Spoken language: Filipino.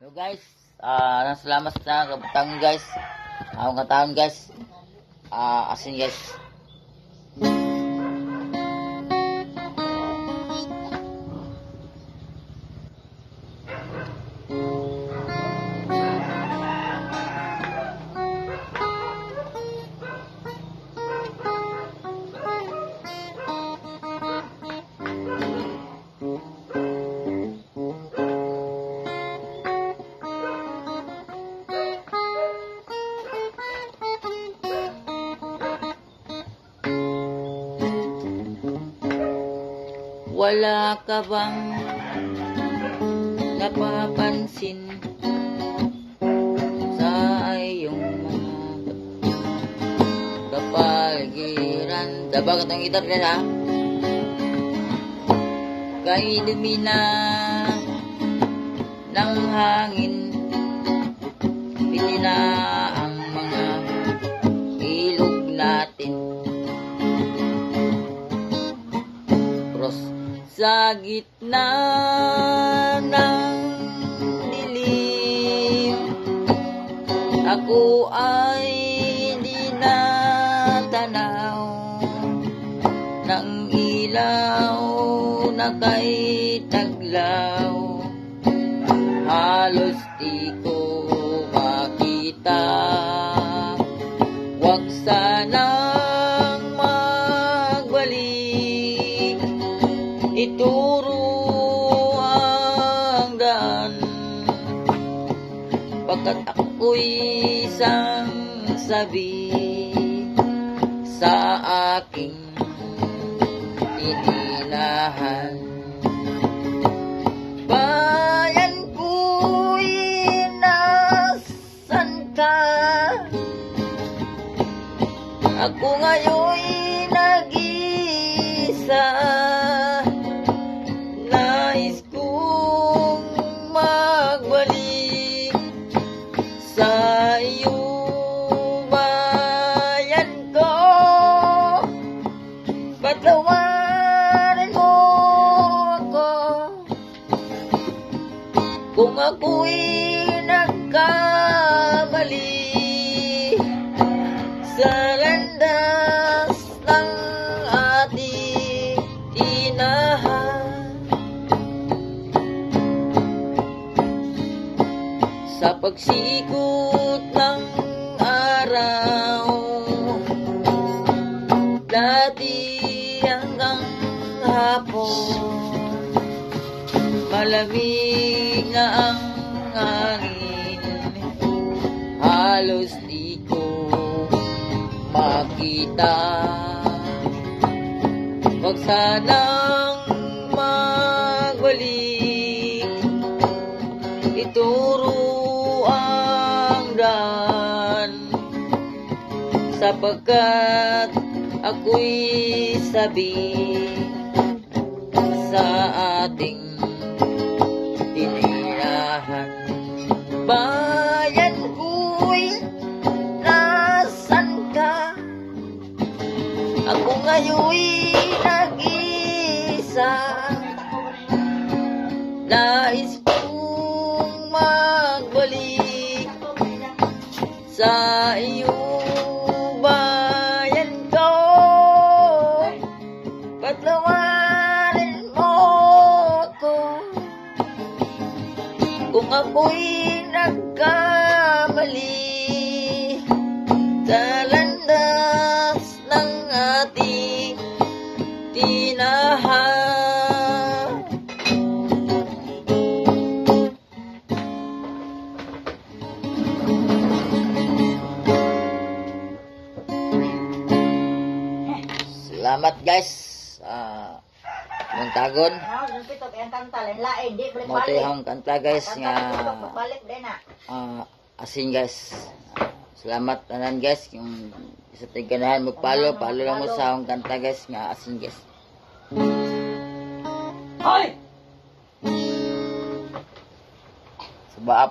So guys, salamat sa kabutang guys. Akong kataon guys. Asin guys. Wala ka bang napapansin sa iyong mga kapaligiran? Dabang itong gitar guys ha. Kay lumina ng hangin, pitina ang mga ilog natin. Sa gitna ng dilim, ako ay di natanaw ng ilaw na kay taglaw. Halos di ko makita, wag sanang magbalik, ituro ang daan, pagkat ako'y isang sabi sa aking tininahan. Bayan ko'y nasan ka? Ako ngayon'y nag-isa. Nais kong magbalik sa iyong bayan ko. Patawarin mo ako kung ako'y nagkamali sa landas ng ating tinahan. Sa pagsikot ng araw, dati hanggang hapon, malamig na ang hangin, halos di ko makita. Wag sanang magbalik, ituro ang daan, sapagkat ako'y sabi sa ating tinirahan. Bayan ko'y nasan ka? Ako ngayon'y nag-isa. Nais kong magbalik sa iyong bayan ko. Patawarin mo ako kung ako'y nagkamali sa landas ng ating tinahan. Salamat guys. Muntagon. Moto yung kanta guys nga asin guys. Salamat tanan guys. Yung isa tiganahan magpalo, palo lang mo sa akong kanta guys nga asin guys. Hoy! Sebab